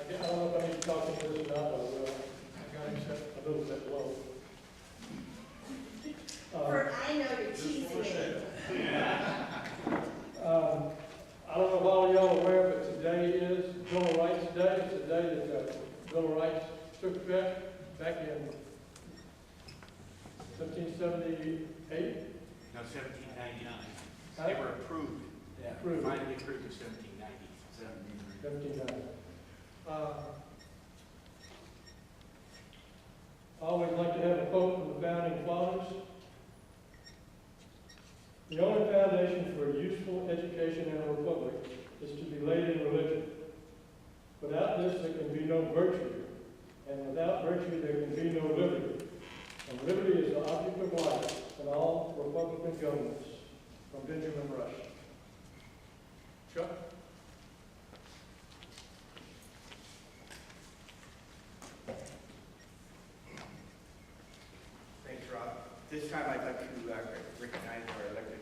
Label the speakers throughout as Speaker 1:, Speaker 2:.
Speaker 1: I don't know if I need to talk to this or not, but I will. I got him set a little bit low.
Speaker 2: For I know you're teasing me.
Speaker 1: I don't know if all of y'all are aware, but today is Bill of Rights Day. It's a day that Bill of Rights took effect back in 1778.
Speaker 3: No, 1799.
Speaker 1: Huh?
Speaker 3: They were approved. Yeah,
Speaker 1: Approved.
Speaker 3: finally approved in 1790.
Speaker 1: 1790. I always like to have a quote from the founding fathers. The only foundation for useful education in a republic is to be laid in religion. Without this, there can be no virtue, and without virtue, there can be no liberty. And liberty is the object of life in all republican governments. From Benjamin Rush. Chuck?
Speaker 4: Thanks, Rob. This time I'd like to recognize our elected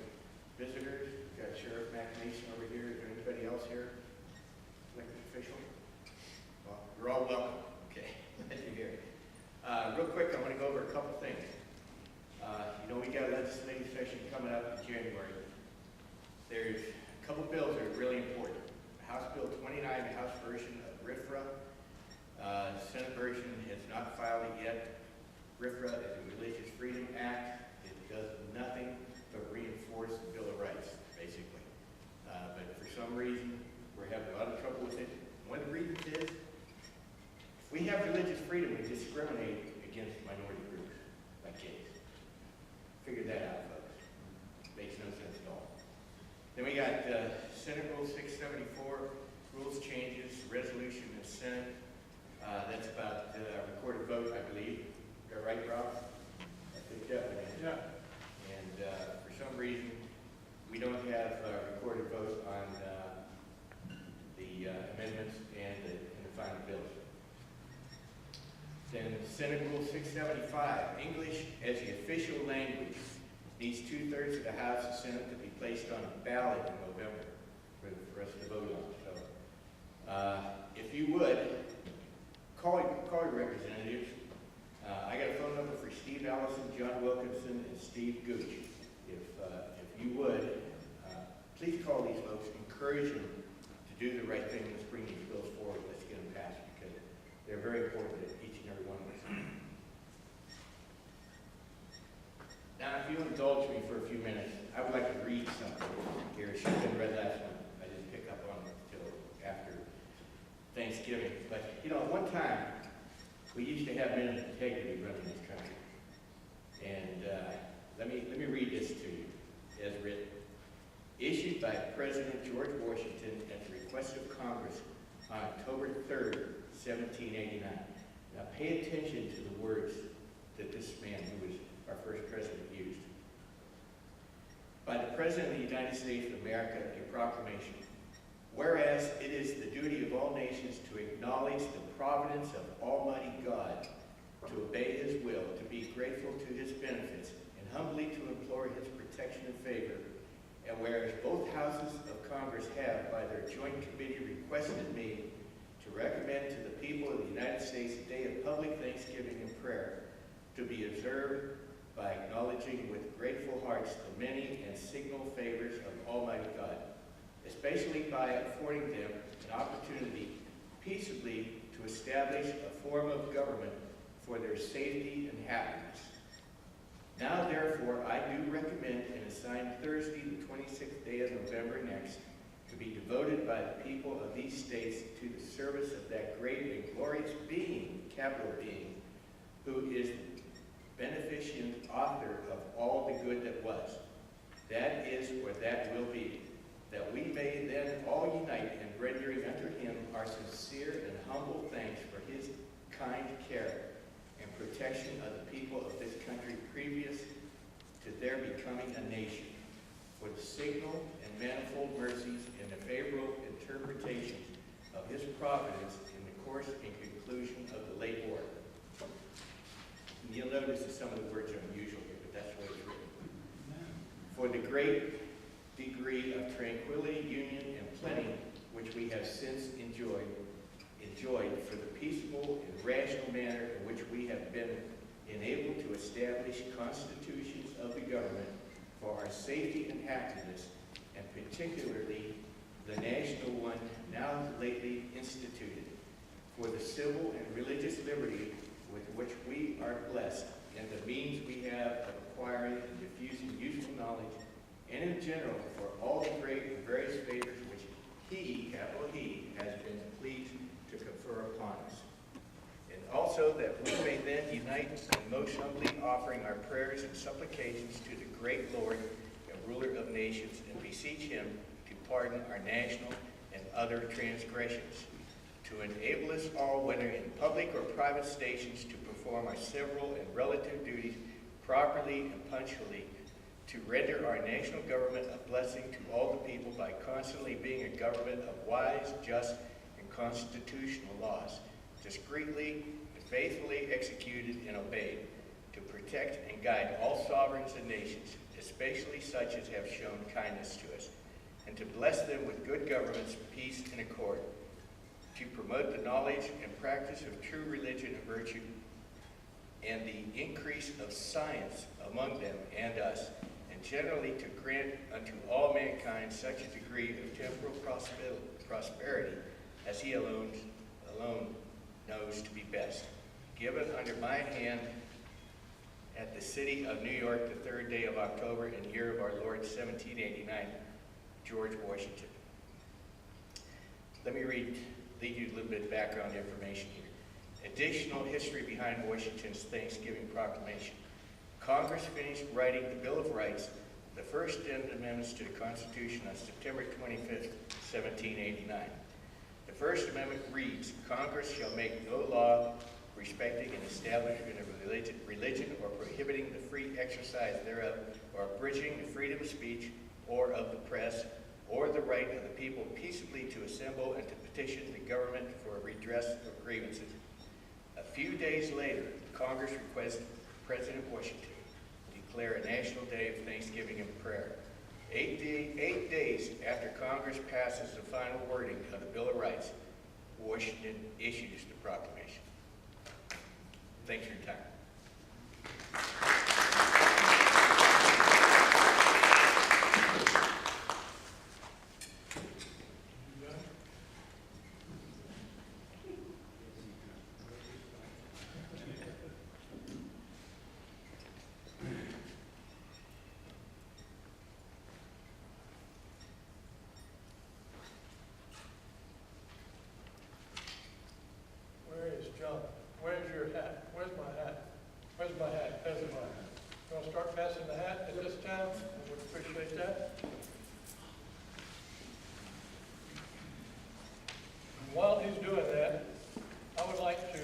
Speaker 4: visitors. We've got Sheriff McNation over here. Is there anybody else here? Elected official? Well, you're all welcome. Okay, glad you're here. Real quick, I want to go over a couple things. We got a legislative session coming up in January. There's a couple bills that are really important. House Bill 29, the House version of RFRA. The Senate version has not filed it yet. RFRA is a Religious Freedom Act. It does nothing but reinforce the Bill of Rights, basically. But for some reason, we're having a lot of trouble with it. One of the reasons is, if we have religious freedom, we discriminate against minority groups, like gays. Figure that out, folks. Makes no sense at all. Then we got Senate Rule 674, rules changes, resolution in the Senate. That's about recorded vote, I believe. Is that right, Rob? I think that one is.
Speaker 1: Yeah.
Speaker 4: And for some reason, we don't have a recorded vote on the amendments and the final bills. Then Senate Rule 675, English as the official language, needs 2/3 of the House and Senate to be placed on a ballot in November for us to vote on. So, if you would, call your representatives. I got a phone number for Steve Allison, John Wilkinson, and Steve Gooch. If you would, please call these folks, encourage them to do the right thing. Let's bring these bills forward. Let's get them passed because they're very important to each and every one of us. Now, if you'll indulge me for a few minutes, I would like to read something here. It should have been read last month. I didn't pick up on it until after Thanksgiving. But, at one time, we used to have men of integrity running this country. And let me read this to you as written. Issued by President George Washington at the request of Congress on October 3rd, 1789. Now pay attention to the words that this man, who was our first president, used. By the President of the United States of America, a proclamation. Whereas it is the duty of all nations to acknowledge the providence of Almighty God, to obey His will, to be grateful to His benefits, and humbly to implore His protection and favor. And whereas both houses of Congress have, by their joint committee, requested me to recommend to the people of the United States a day of public thanksgiving and prayer, to be observed by acknowledging with grateful hearts the many and signal favors of Almighty God, especially by affording them an opportunity peaceably to establish a form of government for their safety and happiness. Now, therefore, I do recommend and assign Thursday, the 26th day of November next, to be devoted by the people of these states to the service of that great and glorious being, capital being, who is the beneficent author of all the good that was, that is, or that will be, that we may then all unite in rendering unto Him our sincere and humble thanks for His kind care and protection of the people of this country previous to their becoming a nation, for the signal and manifold mercies and the favorable interpretation of His providence in the course and conclusion of the late war. And you'll notice that some of the words are unusual here, but that's what it's written. For the great degree of tranquility, union, and plenty which we have since enjoyed establish constitutions of the government for our safety and happiness, and particularly the national one now lately instituted, for the civil and religious liberty with which we are blessed, and the means we have of acquiring and diffusing useful knowledge, and in general for all the great and various favors which He, capital He, has been pleased to confer upon us. And also that we may then unite in most humbly offering our prayers and supplications to the great Lord and ruler of nations, and beseech Him to pardon our national and other transgressions, to enable us all, whether in public or private stations, to perform our several and relative duties properly and punctually, to render our national government a blessing to all the people by constantly being a government of wise, just, and constitutional laws, discreetly and faithfully executed and obeyed, to protect and guide all sovereigns and nations, especially such as have shown kindness to us, and to bless them with good governments, peace, and accord, to promote the knowledge and practice of true religion and virtue, and the increase of science among them and us, and generally to grant unto all mankind such a degree of temporal prosperity as He alone knows to be best. Given under my hand at the city of New York, the 3rd day of October, in the year of our Lord 1789, George Washington. Let me lead you a little bit of background information here. Additional history behind Washington's Thanksgiving Proclamation. Congress finished writing the Bill of Rights, the first amendments to the Constitution, on September 25th, 1789. The First Amendment reads, Congress shall make no law respecting an establishment of religion or prohibiting the free exercise thereof, or abridging the freedom of speech or of the press, or the right of the people peaceably to assemble and to petition the government for a redress of grievances. A few days later, Congress requested President Washington declare a national day of thanksgiving and prayer. 8 days after Congress passes the final wording of the Bill of Rights, Washington issues the proclamation. Thanks for your time.
Speaker 1: John, where's your hat? Where's my hat? Where's my hat? There's my hat. You want to start passing the hat at this time? I would appreciate that. And while he's doing that, I would like to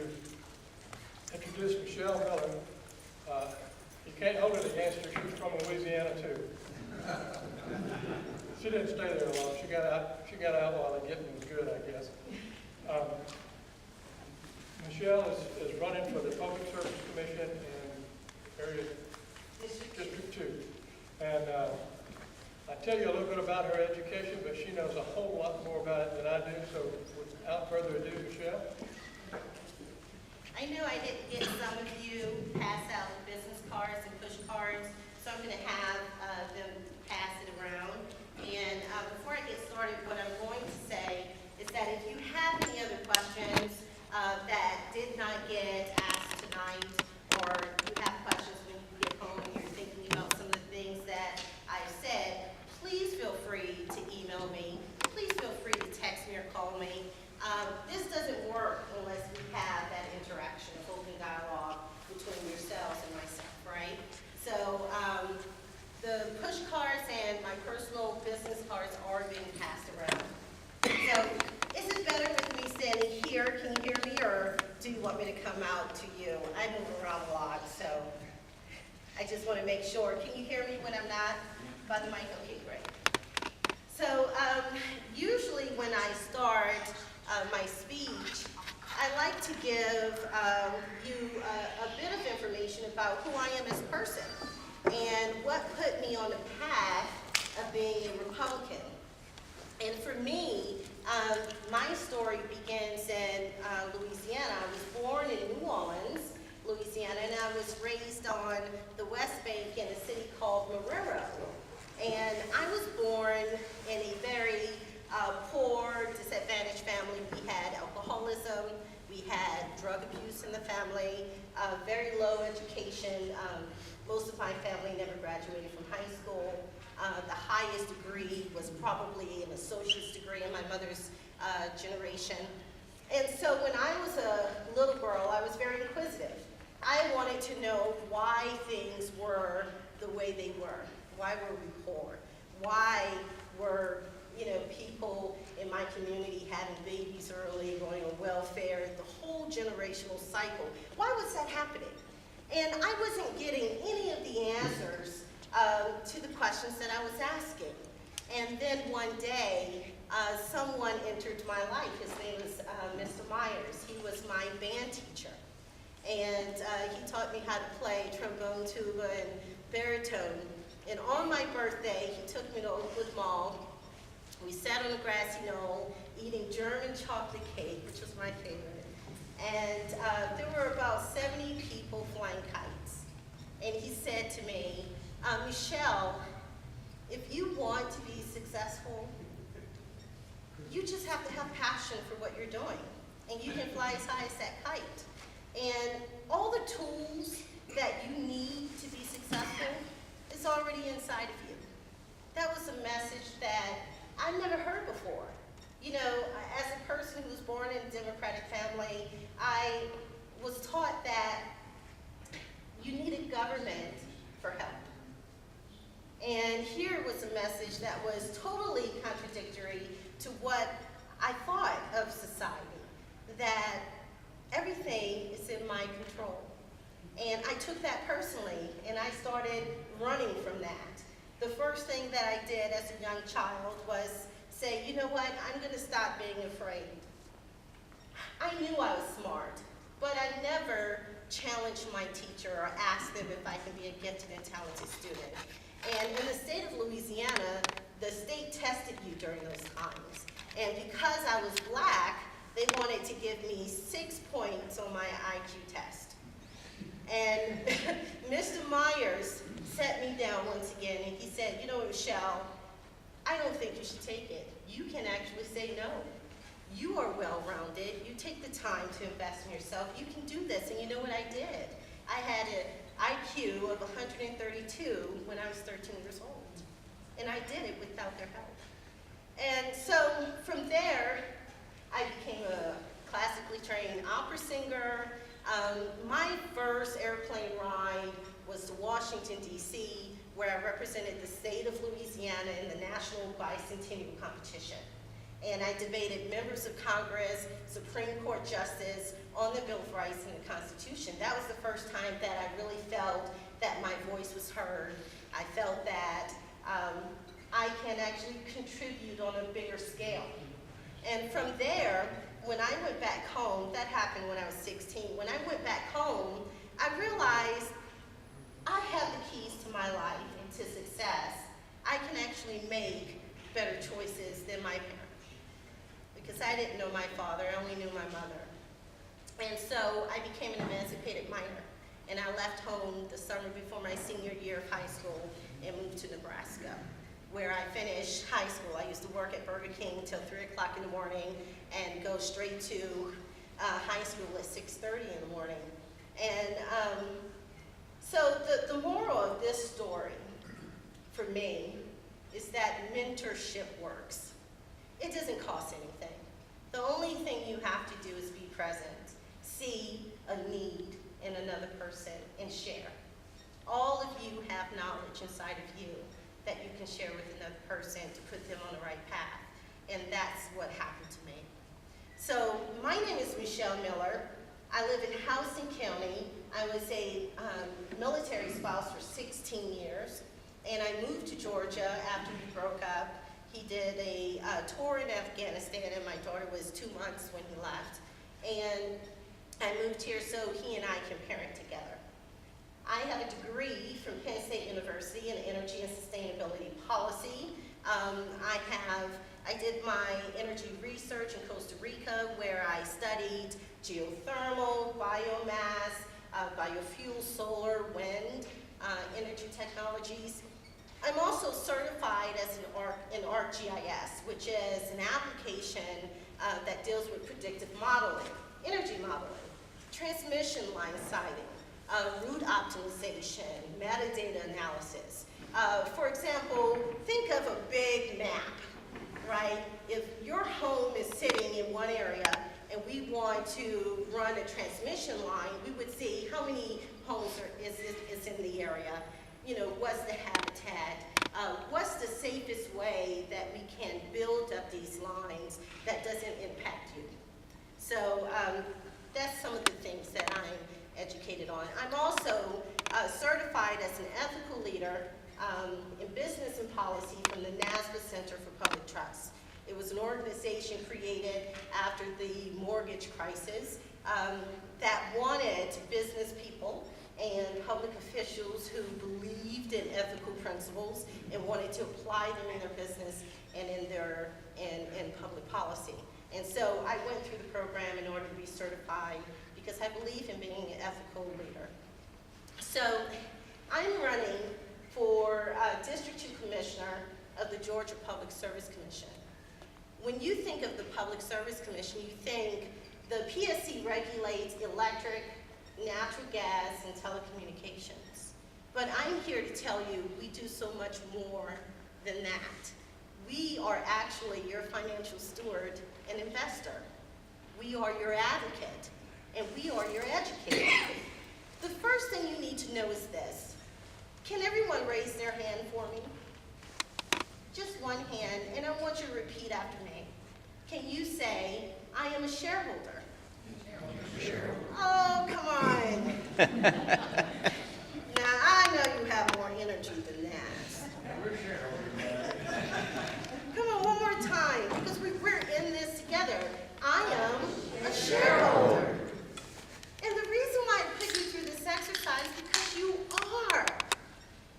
Speaker 1: introduce Michelle Miller. You can't hold it against her. She's from Louisiana too. She didn't stay there long. She got out while the getting was good, I guess. Michelle is running for the Public Service Commission in area District 2. And I tell you a little bit about her education, but she knows a whole lot more about it than I do. So without further ado, Michelle.
Speaker 2: I know I didn't get some of you pass out business cards and push cards, so I'm going to have them pass it around. And before I get started, what I'm going to say is that if you have any other questions that did not get asked tonight, or you have questions when you get home and you're thinking about some of the things that I've said, please feel free to email me. Please feel free to text me or call me. This doesn't work unless we have that interaction, open dialogue between yourselves and myself, right? So the push cards and my personal business cards are being passed around. So is it better with me standing here? Can you hear me, or do you want me to come out to you? I move around a lot, so I just want to make sure. Can you hear me when I'm not by the mic? Okay, great. So usually when I start my speech, I like to give you a bit of information about who I am as a person and what put me on the path of being a Republican. And for me, my story begins in Louisiana. I was born in New Orleans, Louisiana. Louisiana, and I was raised on the West Bank in a city called Marrero. And I was born in a very poor, disadvantaged family. We had alcoholism, we had drug abuse in the family, very low education. Most of my family never graduated from high school. The highest degree was probably an associate's degree in my mother's generation. And so when I was a little girl, I was very inquisitive. I wanted to know why things were the way they were. Why were we poor? Why were, people in my community having babies early, going on welfare, the whole generational cycle? Why was that happening? And I wasn't getting any of the answers to the questions that I was asking. And then one day, someone entered my life. His name was Mr. Myers. He was my band teacher. And he taught me how to play trombone, tuba, and baritone. And on my birthday, he took me to Oakwood Mall. We sat on a grassy knoll eating German chocolate cake, which was my favorite. And there were about 70 people flying kites. And he said to me, Michelle, if you want to be successful, you just have to have passion for what you're doing. And you can fly as high as that kite. And all the tools that you need to be successful is already inside of you. That was a message that I've never heard before. As a person who was born in a Democratic family, I was taught that you needed government for help. And here was a message that was totally contradictory to what I thought of society, that everything is in my control. And I took that personally, and I started running from that. The first thing that I did as a young child was say, you know what, I'm going to stop being afraid. I knew I was smart, but I never challenged my teacher or asked them if I can be a gifted and talented student. And in the state of Louisiana, the state tested you during those times. And because I was black, they wanted to give me 6 points on my IQ test. And Mr. Myers sat me down once again and he said, Michelle, I don't think you should take it. You can actually say no. You are well-rounded. You take the time to invest in yourself. You can do this. And you know what I did? I had an IQ of 132 when I was 13 years old. And I did it without their help. And so from there, I became a classically trained opera singer. My first airplane ride was to Washington, D.C., where I represented the state of Louisiana in the National Bicentennial Competition. And I debated members of Congress, Supreme Court Justice on the Bill of Rights and the Constitution. That was the first time that I really felt that my voice was heard. I felt that I can actually contribute on a bigger scale. And from there, when I went back home, that happened when I was 16, when I went back home, I realized I have the keys to my life and to success. I can actually make better choices than my parents. Because I didn't know my father, I only knew my mother. And so I became an emancipated minor. And I left home the summer before my senior year of high school and moved to Nebraska, where I finished high school. I used to work at Burger King until 3 o'clock in the morning and go straight to high school at 6:30 in the morning. And so the moral of this story for me is that mentorship works. It doesn't cost anything. The only thing you have to do is be present, see a need in another person, and share. All of you have knowledge inside of you that you can share with another person to put them on the right path. And that's what happened to me. So my name is Michelle Miller. I live in Houston County. I was a military spouse for 16 years. And I moved to Georgia after we broke up. He did a tour in Afghanistan, and my daughter was 2 months when he left. And I moved here so he and I can parent together. I have a degree from Penn State University in Energy and Sustainability Policy. I did my energy research in Costa Rica, where I studied geothermal, biomass, biofuel, solar, wind, energy technologies. I'm also certified as in ArcGIS, which is an application that deals with predictive modeling, energy modeling, transmission line siting, route optimization, metadata analysis. For example, think of a big map, right? If your home is sitting in one area and we want to run a transmission line, we would see how many homes is in the area. You know, what's the habitat? What's the safest way that we can build up these lines that doesn't impact you? So that's some of the things that I'm educated on. I'm also certified as an ethical leader in business and policy from the NASBA Center for Public Trust. It was an organization created after the mortgage crisis that wanted business people and public officials who believed in ethical principles and wanted to apply them in their business and in public policy. And so I went through the program in order to be certified because I believe in being an ethical leader. So I'm running for District 2 Commissioner of the Georgia Public Service Commission. When you think of the Public Service Commission, you think the PSC regulates electric, natural gas, and telecommunications. But I'm here to tell you we do so much more than that. We are actually your financial steward and investor. We are your advocate, and we are your educator. The first thing you need to know is this. Can everyone raise their hand for me? Just one hand, and I want you to repeat after me. Can you say, I am a shareholder? Oh, come on. Now, I know you have more energy than that. Come on, one more time, because we're in this together. I am a shareholder. And the reason why I put you through this exercise is because you are.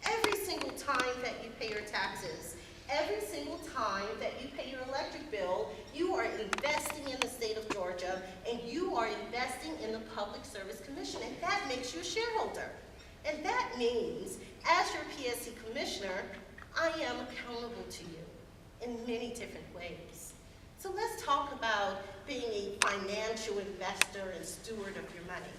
Speaker 2: Every single time that you pay your taxes, every single time that you pay your electric bill, you are investing in the state of Georgia, and you are investing in the Public Service Commission, and that makes you a shareholder. And that means, as your PSC commissioner, I am accountable to you in many different ways. So let's talk about being a financial investor and steward of your money.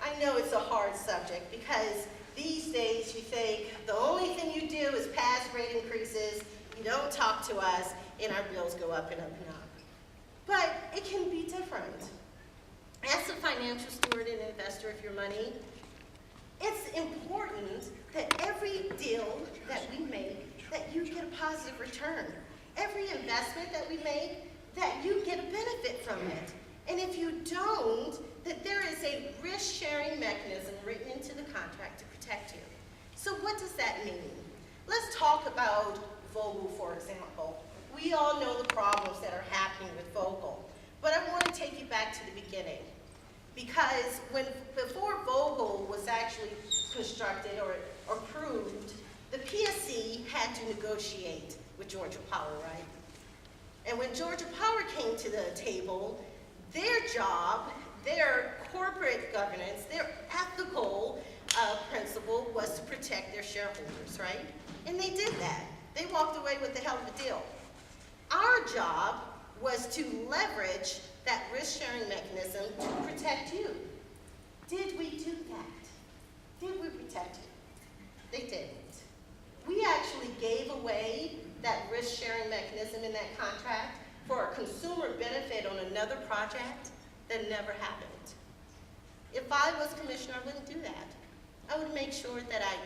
Speaker 2: I know it's a hard subject because these days you think the only thing you do is pass rate increases, you don't talk to us, and our bills go up and up and up. But it can be different. As a financial steward and investor of your money, it's important that every deal that we make, that you get a positive return. Every investment that we make, that you get a benefit from it. And if you don't, that there is a risk-sharing mechanism written into the contract to protect you. So what does that mean? Let's talk about Vogtle, for example. We all know the problems that are happening with Vogtle, but I want to take you back to the beginning. Because before Vogtle was actually constructed or approved, the PSC had to negotiate with Georgia Power, right? And when Georgia Power came to the table, their job, their corporate governance, their ethical principle was to protect their shareholders, right? And they did that. They walked away with a hell of a deal. Our job was to leverage that risk-sharing mechanism to protect you. Did we do that? Did we protect you? They didn't. We actually gave away that risk-sharing mechanism in that contract for a consumer benefit on another project that never happened. If I was commissioner, I wouldn't do that. I would make sure that I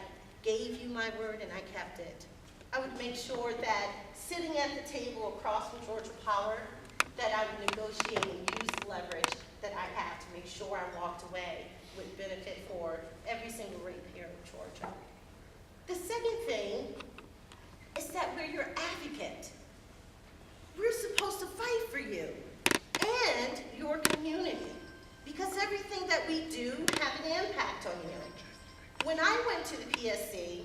Speaker 2: gave you my word and I kept it. I would make sure that sitting at the table across from Georgia Power, that I would negotiate and use the leverage that I have to make sure I walked away with benefit for every single ratepayer of Georgia. The second thing is that we're your advocate. We're supposed to fight for you and your community because everything that we do have an impact on you. When I went to the PSC,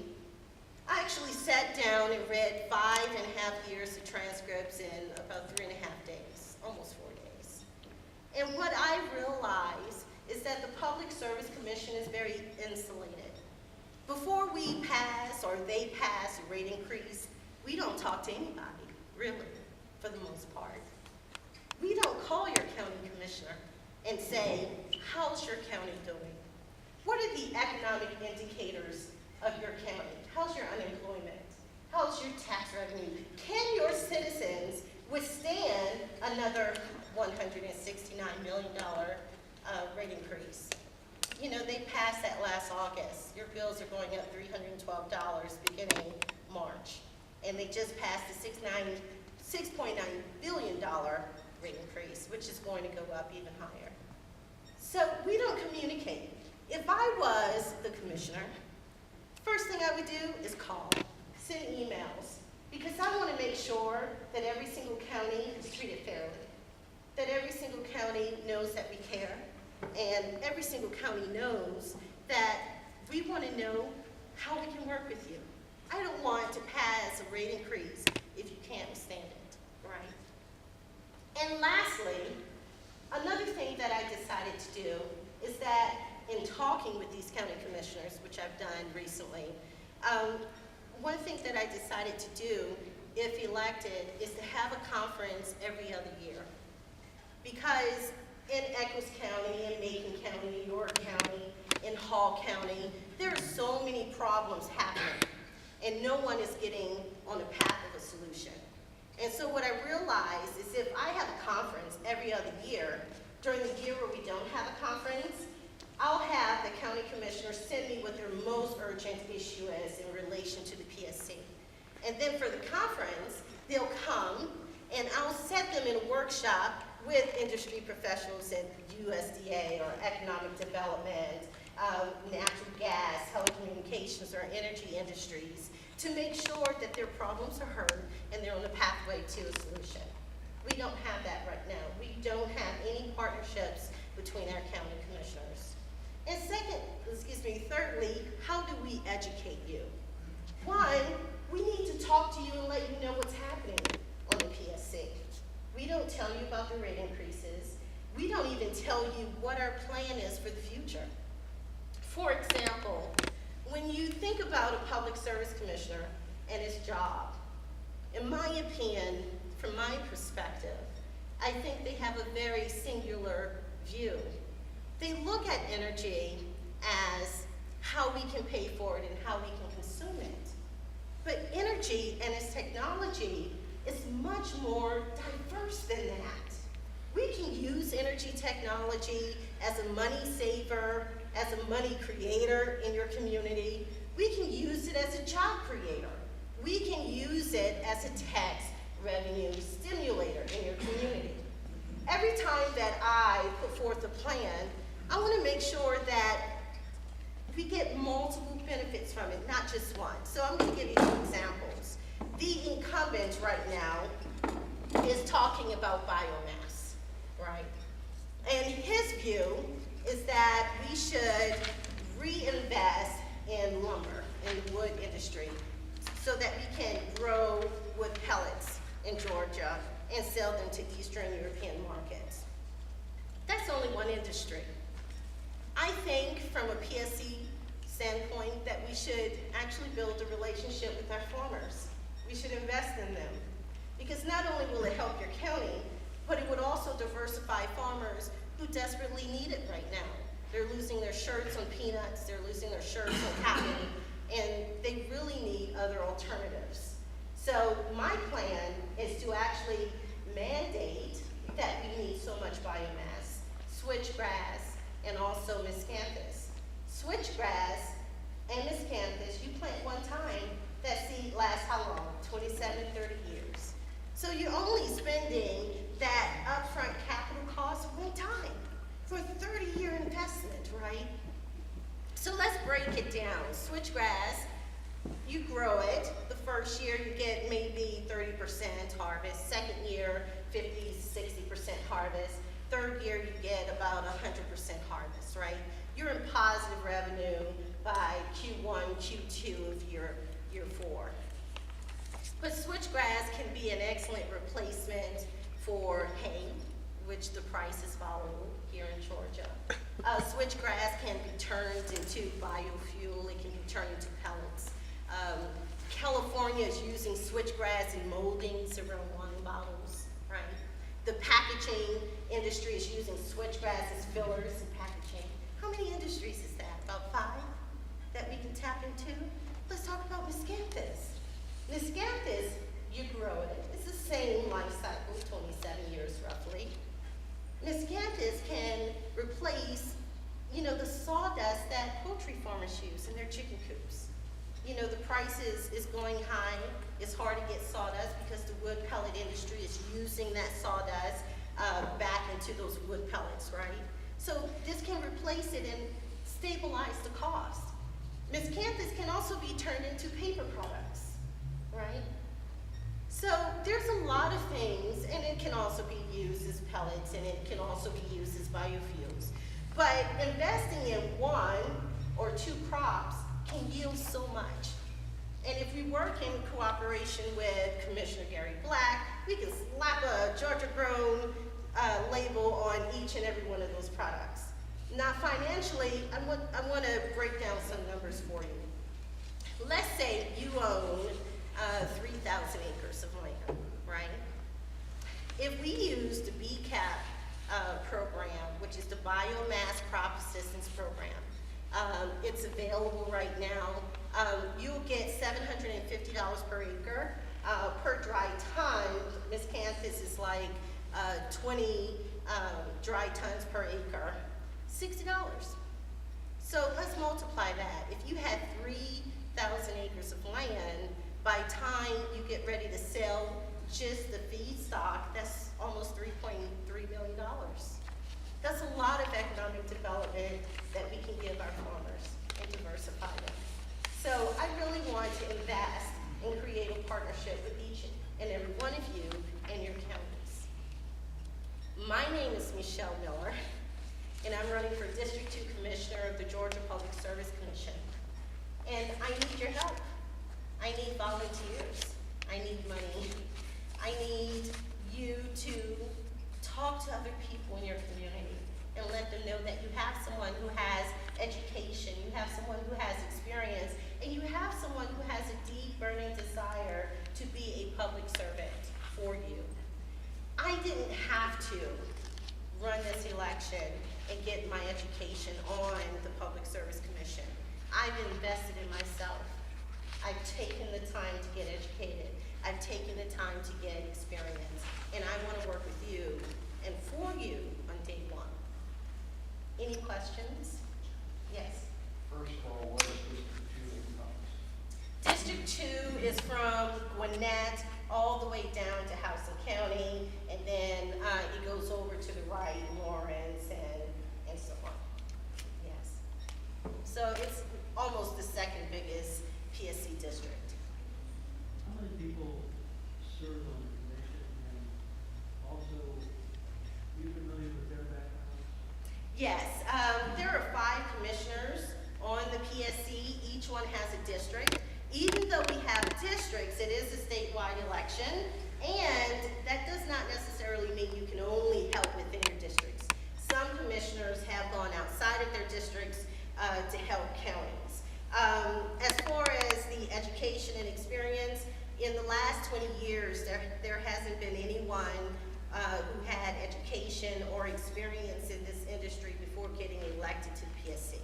Speaker 2: I actually sat down and read 5.5 years of transcripts in about 3.5 days, almost 4 days. And what I realized is that the Public Service Commission is very insulated. Before we pass or they pass a rate increase, we don't talk to anybody, really, for the most part. We don't call your county commissioner and say, how's your county doing? What are the economic indicators of your county? How's your unemployment? How's your tax revenue? Can your citizens withstand another $169 million rate increase? You know, they passed that last August. Your bills are going up $312 beginning March. And they just passed the $6.9 billion rate increase, which is going to go up even higher. So we don't communicate. If I was the commissioner, first thing I would do is call, send emails, because I want to make sure that every single county is treated fairly, that every single county knows that we care, and every single county knows that we want to know how we can work with you. I don't want to pass a rate increase if you can't withstand it, right? And lastly, another thing that I decided to do is that in talking with these county commissioners, which I've done recently, one thing that I decided to do, if elected, is to have a conference every other year. Because in Echols County, in Macon County, York County, in Hall County, there are so many problems happening, and no one is getting on the path of a solution. And so what I realized is if I have a conference every other year, during the year where we don't have a conference, I'll have the county commissioners send me what their most urgent issue is in relation to the PSC. And then for the conference, they'll come and I'll set them in a workshop with industry professionals at USDA or economic development, natural gas, telecommunications, or energy industries to make sure that their problems are heard and they're on the pathway to a solution. We don't have that right now. We don't have any partnerships between our county commissioners. And thirdly, how do we educate you? One, we need to talk to you and let you know what's happening on the PSC. We don't tell you about the rate increases. We don't even tell you what our plan is for the future. For example, when you think about a public service commissioner and his job, in my opinion, from my perspective, I think they have a very singular view. They look at energy as how we can pay for it and how we can consume it. But energy and its technology is much more diverse than that. We can use energy technology as a money saver, as a money creator in your community. We can use it as a job creator. We can use it as a tax revenue stimulator in your community. Every time that I put forth a plan, I want to make sure that we get multiple benefits from it, not just one. So I'm going to give you some examples. The incumbent right now is talking about biomass, right? And his view is that we should reinvest in lumber, in the wood industry, so that we can grow wood pellets in Georgia and sell them to Eastern European markets. That's only one industry. I think from a PSC standpoint that we should actually build a relationship with our farmers. We should invest in them. Because not only will it help your county, but it would also diversify farmers who desperately need it right now. They're losing their shirts on peanuts, they're losing their shirts on cotton, and they really need other alternatives. So my plan is to actually mandate that we need so much biomass, switchgrass, and also miscanthus. Switchgrass and miscanthus, you plant one time, that seed lasts how long? 27, 30 years. So you're only spending that upfront capital cost one time for a 30-year investment, right? So let's break it down. Switchgrass, you grow it. The first year you get maybe 30% harvest. Second year, 50, 60% harvest. Third year you get about 100% harvest, right? You're in positive revenue by Q1, Q2 of year 4. But switchgrass can be an excellent replacement for hay, which the price is volatile here in Georgia. Switchgrass can be turned into biofuel, it can be turned into pellets. California is using switchgrass in moldings around wine bottles, right? The packaging industry is using switchgrass as fillers in packaging. How many industries is that? About 5 that we can tap into? Let's talk about miscanthus. Miscanthus, you grow it. It's the same life cycle, 27 years roughly. Miscanthus can replace, the sawdust that poultry farmers use in their chicken coops. The price is going high. It's hard to get sawdust because the wood pellet industry is using that sawdust back into those wood pellets, right? So this can replace it and stabilize the cost. Miscanthus can also be turned into paper products, right? So there's a lot of things, and it can also be used as pellets, and it can also be used as biofuels. But investing in 1 or 2 crops can yield so much. And if we work in cooperation with Commissioner Gary Black, we can slap a Georgia Grown label on each and every one of those products. Now financially, I want to break down some numbers for you. Let's say you own 3,000 acres of land, right? If we use the BCAP program, which is the Biomass Crop Assistance Program, it's available right now. You'll get $750 per acre. Per dry ton, miscanthus is like 20 dry tons per acre, $60. So let's multiply that. If you had 3,000 acres of land, by time you get ready to sell just the feedstock, that's almost $3.3 million. That's a lot of economic development that we can give our farmers and diversify them. So I really want to invest and create a partnership with each and every one of you and your counties. My name is Michelle Miller, and I'm running for District 2 Commissioner of the Georgia Public Service Commission. And I need your help. I need volunteers. I need money. I need you to talk to other people in your community and let them know that you have someone who has education, you have someone who has experience, and you have someone who has a deep burning desire to be a public servant for you. I didn't have to run this election and get my education on the Public Service Commission. I've invested in myself. I've taken the time to get educated. I've taken the time to get experience. And I want to work with you and for you on day 1. Any questions? Yes?
Speaker 5: First of all, what is District 2 encompass?
Speaker 2: District 2 is from Gwinnett all the way down to Houston County, and then it goes over to the right, Lawrence, and so on. Yes. So it's almost the second biggest PSC district.
Speaker 6: How many people serve on the commission, and also, are you familiar with their backgrounds?
Speaker 2: Yes, there are 5 commissioners on the PSC. Each one has a district. Even though we have districts, it is a statewide election, and that does not necessarily mean you can only help within your districts. Some commissioners have gone outside of their districts to help counties. As far as the education and experience, in the last 20 years, there hasn't been anyone who had education or experience in this industry before getting elected to the PSC.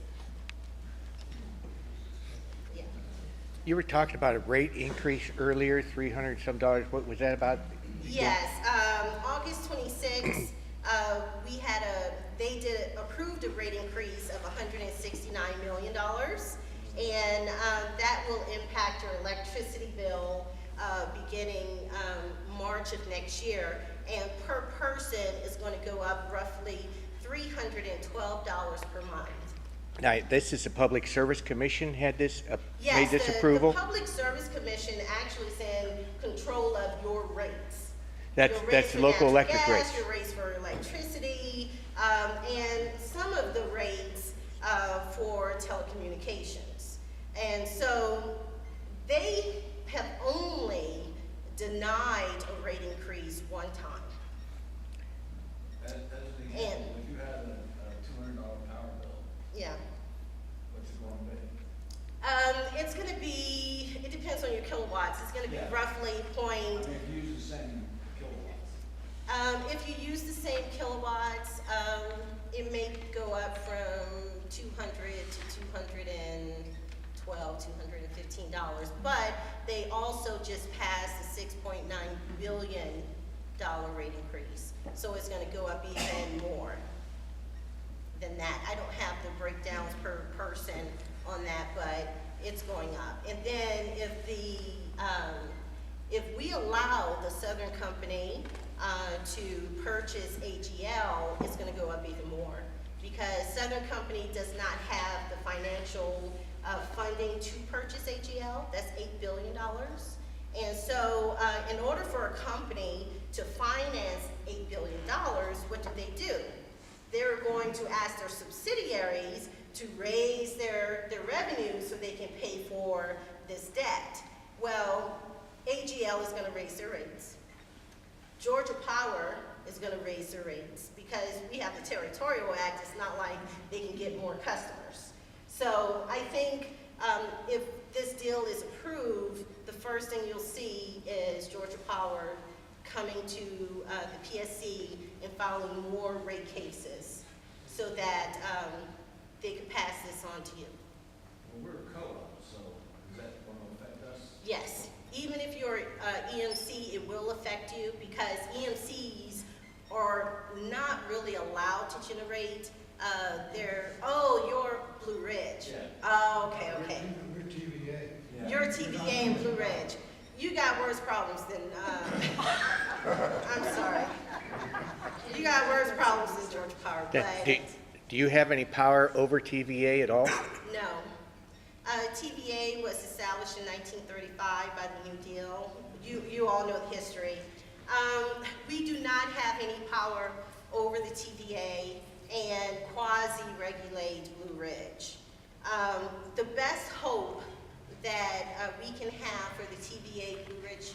Speaker 2: Yeah.
Speaker 7: You were talking about a rate increase earlier, $300 some. What was that about?
Speaker 2: Yes, August 26th, they approved a rate increase of $169 million, and that will impact your electricity bill beginning March of next year, and per person is going to go up roughly $312 per month.
Speaker 7: Now, this is the Public Service Commission had this, made this
Speaker 2: Yes,
Speaker 7: approval?
Speaker 2: the Public Service Commission actually is in control of your rates.
Speaker 7: That's
Speaker 2: Your rates for
Speaker 7: local
Speaker 2: natural
Speaker 7: electric
Speaker 2: gas,
Speaker 7: rates.
Speaker 2: Your rates for electricity, and some of the rates for telecommunications. And so they have only denied a rate increase one time.
Speaker 5: As an
Speaker 2: And-
Speaker 5: example, if you had a $200 power
Speaker 2: kilowatts. It's gonna be
Speaker 5: Yeah.
Speaker 2: roughly point,
Speaker 5: if you use the same kilowatts.
Speaker 2: if you use the same kilowatts, it may go up from 200 to 212, $215. But they also just passed a $6.9 billion rate increase. So it's gonna go up even more than that. I don't have the breakdowns per person on that, but it's going up. And then if we allow the Southern Company to purchase AGL, it's gonna go up even more. Because Southern Company does not have the financial funding to purchase AGL, that's $8 billion. And so, in order for a company to finance $8 billion, what do? They're going to ask their subsidiaries to raise their revenue so they can pay for this debt. Well, AGL is gonna raise their rates. Georgia Power is gonna raise their rates because we have the Territorial Act. It's not like they can get more customers. So I think if this deal is approved, the first thing you'll see is Georgia Power coming to the PSC and filing more rate cases so that they could pass this on to you.
Speaker 5: Well, we're a co-op, so is that going to affect us?
Speaker 2: Yes, even if you're EMC, it will affect you because EMCs are not really allowed to generate you're Blue Ridge.
Speaker 5: Yeah.
Speaker 2: Oh, okay.
Speaker 8: We're TVA.
Speaker 5: Yeah.
Speaker 2: You're TVA in Blue Ridge. You got worse problems than, I'm sorry. You got worse problems than Georgia Power, but
Speaker 7: Do you have any power over TVA at all?
Speaker 2: no. TVA was established in 1935 by the New Deal. You all know the history. We do not have any power over the TVA and quasi-regulate Blue Ridge. The best hope that we can have for the TVA Blue Ridge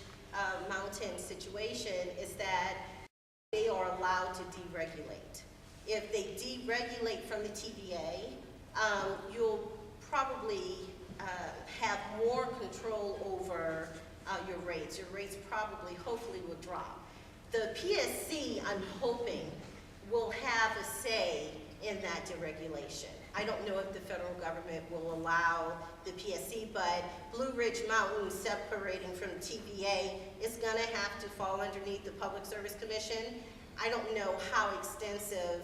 Speaker 2: Mountain situation is that they are allowed to deregulate. If they deregulate from the TVA, you'll probably have more control over your rates. Your rates probably, hopefully, will drop. The PSC, I'm hoping, will have a say in that deregulation. I don't know if the federal government will allow the PSC, but Blue Ridge Mountain separating from TVA is gonna have to fall underneath the Public Service Commission. I don't know how extensive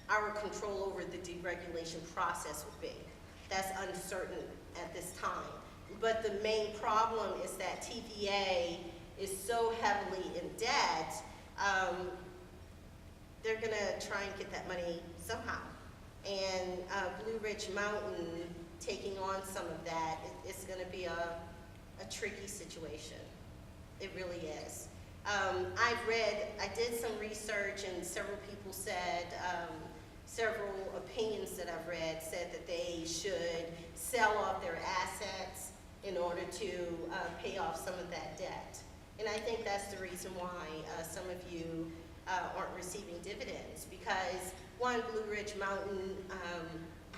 Speaker 2: our control over the deregulation process would be. That's uncertain at this time. But the main problem is that TVA is so heavily in debt, they're gonna try and get that money somehow. And Blue Ridge Mountain taking on some of that, it's gonna be a tricky situation. It really is. I did some research and several people said, several opinions that I've read said that they should sell off their assets in order to pay off some of that debt. And I think that's the reason why some of you aren't receiving dividends, because one, Blue Ridge Mountain,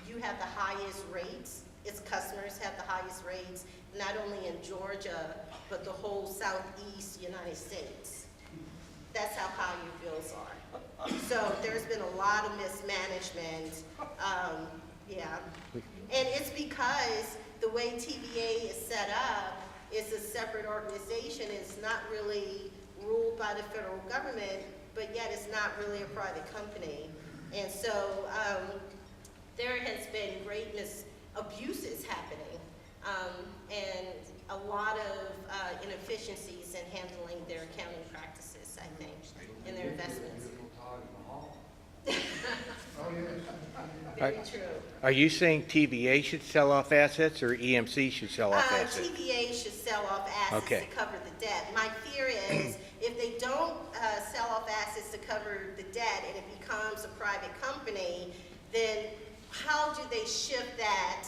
Speaker 2: you have the highest rates. Its customers have the highest rates, not only in Georgia, but the whole southeast United States. That's how high your bills are. So there's been a lot of mismanagement, yeah. And it's because the way TVA is set up, it's a separate organization. It's not really ruled by the federal government, but yet it's not really a private company. And so there has been great abuses happening and a lot of inefficiencies in handling their accounting practices, I think, and their investments.
Speaker 8: Oh, yes.
Speaker 2: Very true.
Speaker 7: Are you saying TVA should sell off assets or EMC should sell off assets?
Speaker 2: TVA should sell off assets
Speaker 7: Okay.
Speaker 2: to cover the debt. My fear is if they don't sell off assets to cover the debt and it becomes a private company, then how do they shift that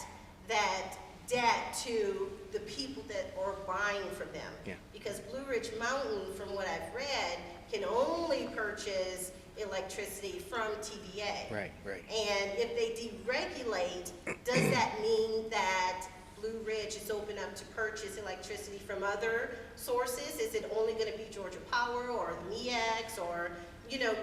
Speaker 2: debt to the people that are buying from them?
Speaker 7: Yeah.
Speaker 2: Because Blue Ridge Mountain, from what I've read, can only purchase electricity from TVA.
Speaker 7: Right.
Speaker 2: And if they deregulate, does that mean that Blue Ridge is open up to purchase electricity from other sources? Is it only gonna be Georgia Power or MEX or, you know,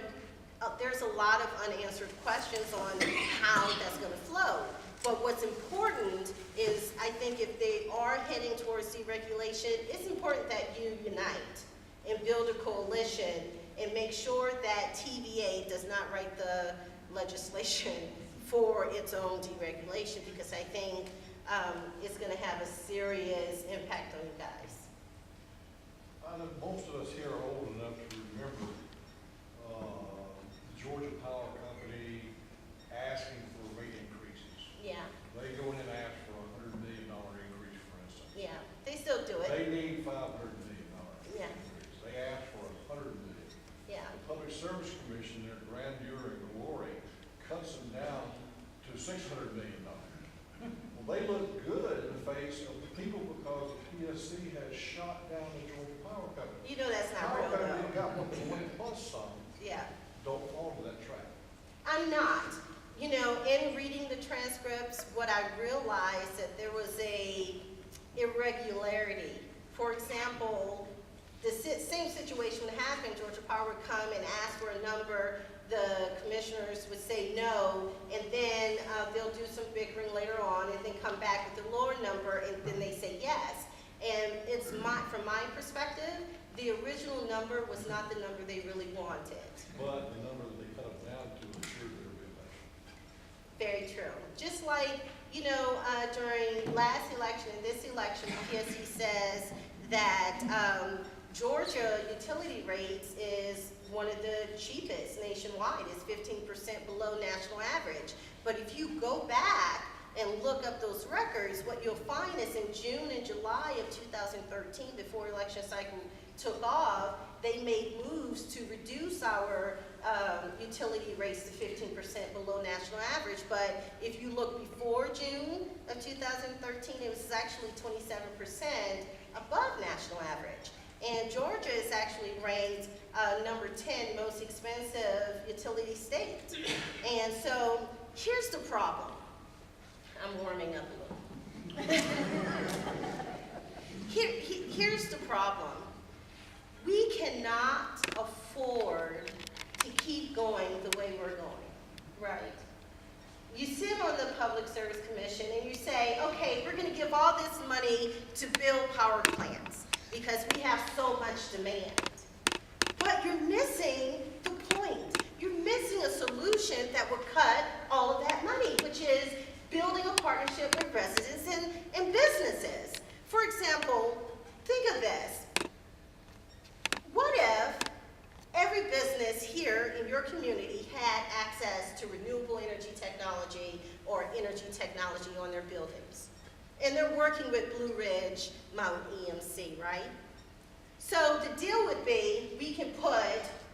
Speaker 2: there's a lot of unanswered questions on how that's gonna flow. But what's important is, I think if they are heading towards deregulation, it's important that you unite and build a coalition and make sure that TVA does not write the legislation for its own deregulation, because I think it's gonna have a serious impact on you guys.
Speaker 5: I know most of us here are old enough to remember, the Georgia Power Company asking for rate increases.
Speaker 2: Yeah,
Speaker 5: They go in and ask for $100 million increase, for instance.
Speaker 2: yeah, they still do it.
Speaker 5: They need $500 million
Speaker 2: Yeah.
Speaker 5: increase. They ask for $100 million.
Speaker 2: Yeah,
Speaker 5: The Public Service Commission, their grandeur and glory, cuts them down to $600 million. Well, they look good in the face of the people because the PSC has shot down the Georgia Power Company.
Speaker 2: you know that's not
Speaker 5: Power
Speaker 2: real
Speaker 5: Company
Speaker 2: though.
Speaker 5: got one plus some.
Speaker 2: Yeah.
Speaker 5: Don't fall into that trap.
Speaker 2: I'm not. You know, in reading the transcripts, what I realized that there was a irregularity. For example, the same situation would happen. Georgia Power would come and ask for a number. The commissioners would say no, and then they'll do some bickering later on, and then come back with a lower number, and then they say yes. And it's from my perspective, the original number was not the number they really wanted.
Speaker 5: But the number that they cut them down to ensured their reelection.
Speaker 2: Very true. Just like, you know, during last election and this election, the PSC says that Georgia utility rates is one of the cheapest nationwide. It's 15% below national average. But if you go back and look up those records, what you'll find is in June and July of 2013, before election cycle took off, they made moves to reduce our utility rates to 15% below national average. But if you look before June of 2013, it was actually 27% above national average. And Georgia is actually ranked number 10 most expensive utility state. And so here's the problem. I'm warming up a little. Here's the problem. We cannot afford to keep going the way we're going, right? You sit on the Public Service Commission and you say, okay, we're going to give all this money to build power plants because we have so much demand. But you're missing the point. You're missing a solution that would cut all of that money, which is building a partnership with residents and businesses. For example, think of this. What if every business here in your community had access to renewable energy technology or energy technology on their buildings? And they're working with Blue Ridge Mountain EMC, right? So the deal would be, we can put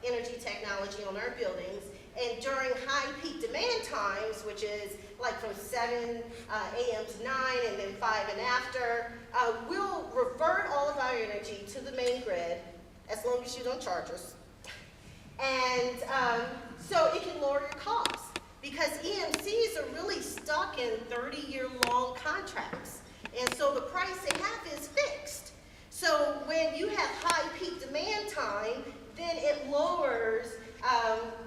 Speaker 2: energy technology on our buildings, and during high peak demand times, which is like from 7 a.m. to 9 and then 5 and after, we'll revert all of our energy to the main grid, as long as you don't charge us. And so it can lower your costs, because EMCs are really stuck in 30-year-long contracts. And so the price they have is fixed. So when you have high peak demand time, then it lowers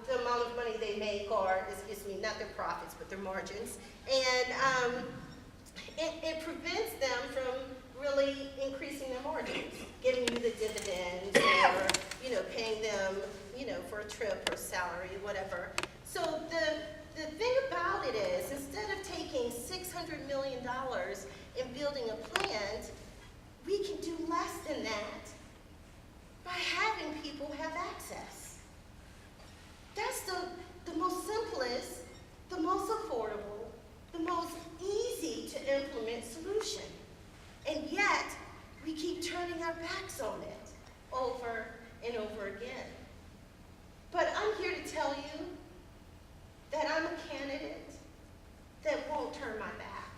Speaker 2: the amount of money they make, or excuse me, not their profits, but their margins. And it prevents them from really increasing their margins, giving you the dividends, or, you know, paying them, you know, for a trip or salary, whatever. So the thing about it is, instead of taking $600 million and building a plant, we can do less than that by having people have access. That's the most simplest, the most affordable, the most easy to implement solution. And yet, we keep turning our backs on it over and over again. But I'm here to tell you that I'm a candidate that won't turn my back.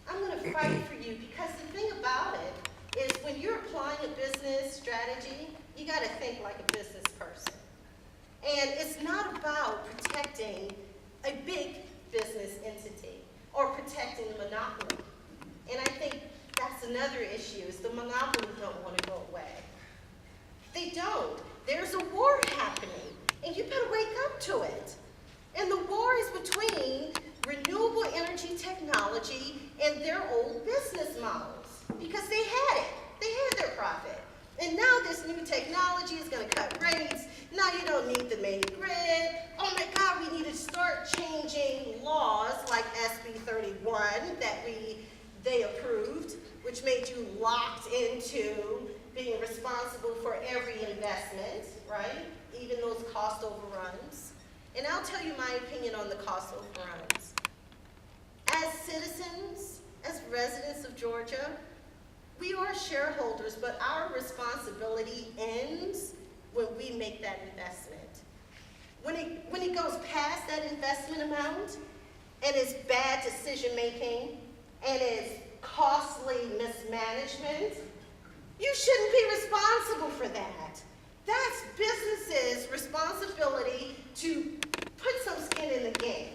Speaker 2: I'm going to fight for you, because the thing about it is, when you're applying a business strategy, you got to think like a business person. And it's not about protecting a big business entity or protecting the monopoly. new technology in their old business models because they had it. They had their profit. And now this new technology is going to cut rates. Now you don't need the main grid. Oh my God, we need to start changing laws like SB 31 that they approved, which made you locked into being responsible for every investment, right? Even those cost overruns. And I'll tell you my opinion on the cost overruns. As citizens, as residents of Georgia, we are shareholders, but our responsibility ends when we make that investment. When it goes past that investment amount, and it's bad decision-making, and it's costly mismanagement, you shouldn't be responsible for that. That's businesses' responsibility to put some skin in the game,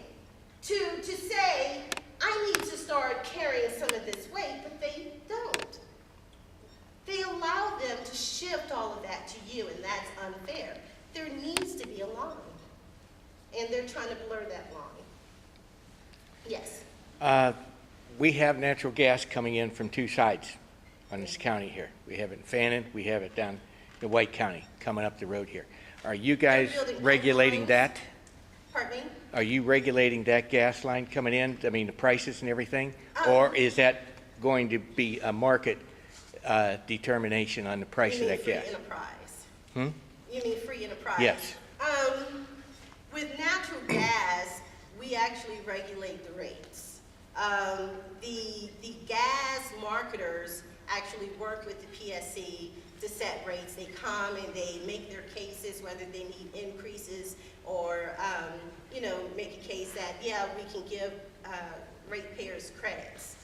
Speaker 2: to say, I need to start carrying some of this weight, but they don't. They allow them to shift all of that to you, and that's unfair. There needs to be a line, and they're trying to blur that line. Yes.
Speaker 7: We have natural gas coming in from two sides on this county here. We have it in Fannin, we have it down in White County, coming up the road here. Are you guys
Speaker 2: They're building
Speaker 7: regulating
Speaker 2: pipelines.
Speaker 7: that?
Speaker 2: Pardon me?
Speaker 7: Are you regulating that gas line coming in? I mean, the prices and everything? Or is that going to be a market determination on the price
Speaker 2: You
Speaker 7: of
Speaker 2: mean
Speaker 7: that
Speaker 2: free
Speaker 7: gas?
Speaker 2: enterprise?
Speaker 7: Hmm?
Speaker 2: You mean free enterprise?
Speaker 7: Yes.
Speaker 2: With natural gas, we actually regulate the rates. The gas marketers actually work with the PSC to set rates. They come and they make their cases, whether they need increases or, make a case that, yeah, we can give ratepayers credits.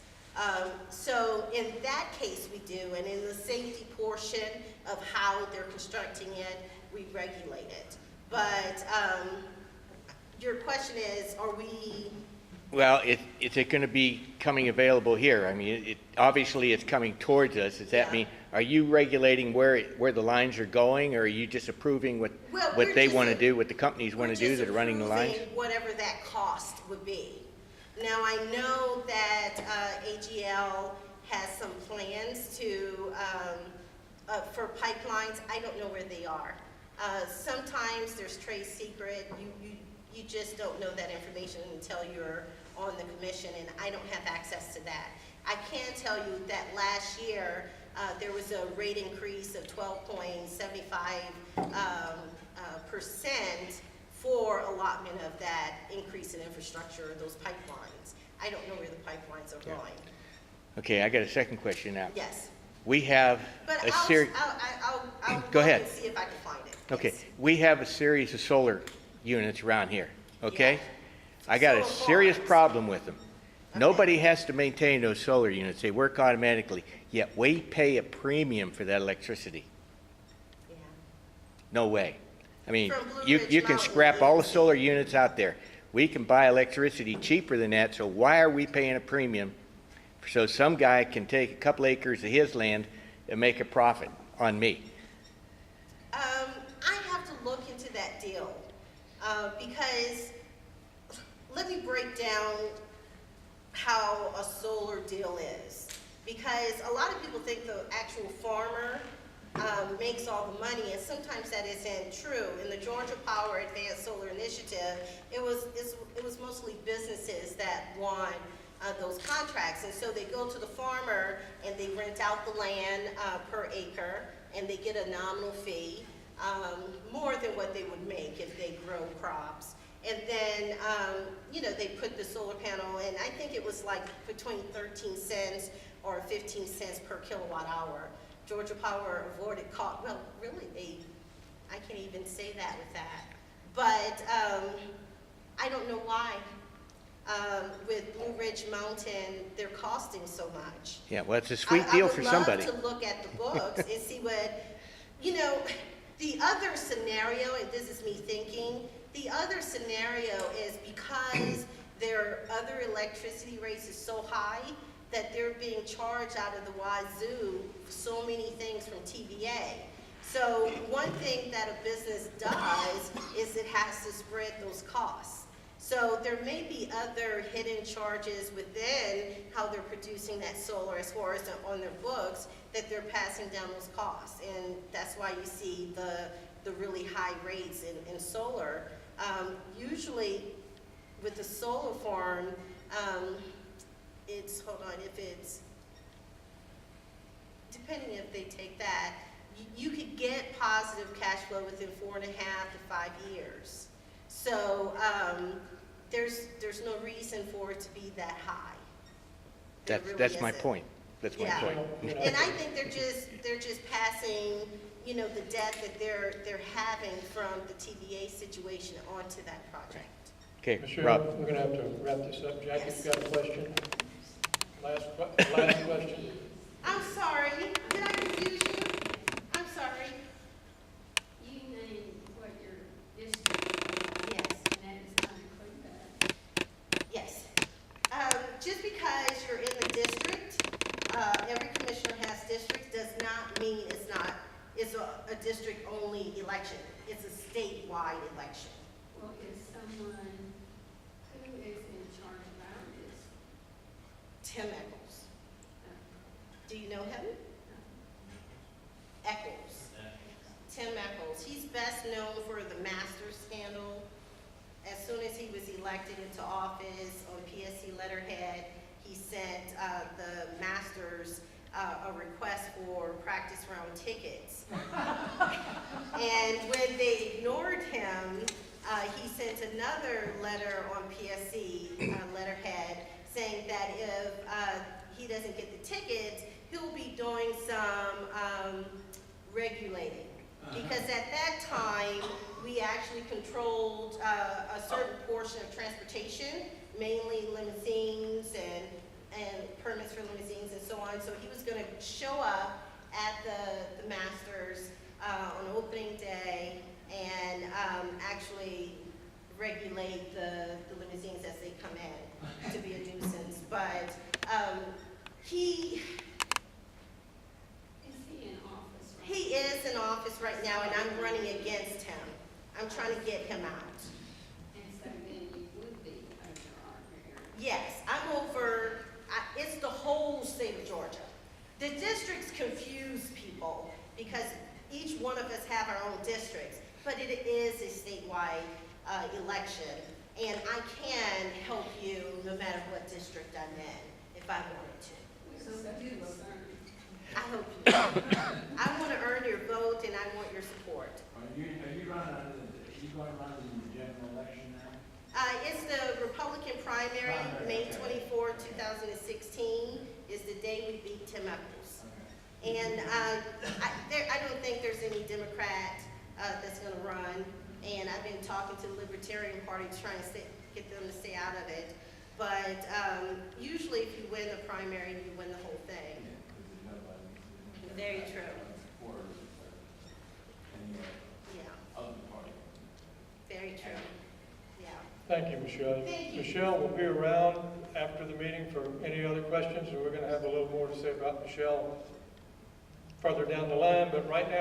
Speaker 2: So in that case we do, and in the safety portion of how they're constructing it, we regulate it. But your question is, are we...
Speaker 7: Well, is it going to be coming available here? I mean, obviously it's coming towards us. Does that
Speaker 2: Yeah.
Speaker 7: mean, are you regulating where the lines are going, or are you just approving what
Speaker 2: we're
Speaker 7: they
Speaker 2: just
Speaker 7: want to
Speaker 2: a-
Speaker 7: do, what the companies want
Speaker 2: We're
Speaker 7: to do
Speaker 2: just
Speaker 7: that are running the lines?
Speaker 2: approving whatever that cost would be. Now, I know that AGL has some plans to, for pipelines. I don't know where they are. Sometimes there's trade secret. You just don't know that information until you're on the commission, and I don't have access to that. I can tell you that last year, there was a rate increase of 12.75% for allotment of that increase in infrastructure, those pipelines. I don't know where the pipelines are
Speaker 7: Yeah.
Speaker 2: going.
Speaker 7: Okay, I got a second question now.
Speaker 2: Yes.
Speaker 7: We have
Speaker 2: But
Speaker 7: a
Speaker 2: I'll
Speaker 7: series, Go
Speaker 2: look
Speaker 7: ahead.
Speaker 2: and see if I can find it.
Speaker 7: okay,
Speaker 2: Yes.
Speaker 7: we have a series of solar units around here, okay?
Speaker 2: Yeah.
Speaker 7: I got a
Speaker 2: Solar
Speaker 7: serious
Speaker 2: farms.
Speaker 7: problem with them.
Speaker 2: Okay.
Speaker 7: Nobody has to maintain those solar units. They work automatically, yet we pay a premium for that electricity.
Speaker 2: Yeah.
Speaker 7: No way. I mean,
Speaker 2: From Blue
Speaker 7: you
Speaker 2: Ridge
Speaker 7: can
Speaker 2: Mountain,
Speaker 7: scrap all the
Speaker 2: you
Speaker 7: solar units out there. We can buy electricity cheaper than that, so why are we paying a premium so some guy can take a couple acres of his land and make a profit on me?
Speaker 2: I have to look into that deal, because let me break down how a solar deal is. Because a lot of people think the actual farmer makes all the money, and sometimes that isn't true. In the Georgia Power Advanced Solar Initiative, it was mostly businesses that won those contracts, and so they go to the farmer and they rent out the land per acre, and they get a nominal fee, more than what they would make if they grow crops. And then, they put the solar panel, and I think it was like between 13 cents or 15 cents per kilowatt hour. Georgia Power avoided cost, well, really, I can't even say that with that. But I don't know why. With Blue Ridge Mountain, they're costing so much.
Speaker 7: Yeah, well, it's a sweet deal for somebody.
Speaker 2: I would love to look at the books and see what, the other scenario, and this is me thinking, the other scenario is because their other electricity rates is so high that they're being charged out of the wazoo for so many things from TVA. So one thing that a business does is it has to spread those costs. So there may be other hidden charges within how they're producing that solar as far as on their books that they're passing down those costs. And that's why you see the really high rates in solar. Usually with the solar farm, it's, hold on, if it's, depending if they take that, you could get positive cash flow within 4.5 to 5 years. So there's no reason for it to be that high. There really
Speaker 7: That's my
Speaker 2: isn't.
Speaker 7: point. That's my
Speaker 2: Yeah.
Speaker 7: point.
Speaker 2: And I think they're just passing, you know, the debt that they're having from the TVA situation onto that project.
Speaker 7: Okay,
Speaker 1: Michelle,
Speaker 7: Rob.
Speaker 1: we're gonna have to wrap this up. Jackie's
Speaker 2: Yes.
Speaker 1: got a question. Last question.
Speaker 2: I'm sorry, did I confuse you? I'm sorry.
Speaker 9: You named what your district,
Speaker 2: Yes,
Speaker 9: and that does not include that.
Speaker 2: yes. Just because you're in the district, every commissioner has districts, does not mean it's a district-only election. It's a statewide election.
Speaker 9: Well, is someone who is in charge of our district?
Speaker 2: Tim Eccles. Do you know him? Eccles. Tim Eccles. He's best known for the Masters scandal. As soon as he was elected into office on PSC letterhead, he sent the Masters a request for practice round tickets. And when they ignored him, he sent another letter on PSC letterhead saying that if he doesn't get the tickets, he'll be doing some regulating. Because at that time, we actually controlled a certain portion of transportation, mainly limousines and permits for limousines and so on. So he was going to show up at the Masters on opening day and actually regulate the limousines as they come in to be a nuisance. But he
Speaker 9: In office, right?
Speaker 2: he is in office right now, and I'm running against him. I'm trying to get him out.
Speaker 9: And so then you would be over our area.
Speaker 2: Yes, I'm over, it's the whole state of Georgia. The districts confuse people because each one of us have our own districts, but it is a statewide election, and I can help you no matter what district I'm in if I wanted to.
Speaker 9: We're so concerned.
Speaker 2: I hope you do. I want to earn your vote and I want your support.
Speaker 3: Are you going to run in the general election now?
Speaker 2: It's the Republican primary, May 24, 2016 is the day we beat Tim Eccles. And I don't think there's any Democrat that's going to run. And I've been talking to the Libertarian Party trying to get them to stay out of it. But usually if you win the primary, you win the whole thing. Very true. Yeah, very true. Yeah.
Speaker 1: Thank you, Michelle.
Speaker 2: Thank you.
Speaker 1: Michelle will be around after the meeting for any other questions, and we're going to have a little more to say about Michelle further down the line, but right now,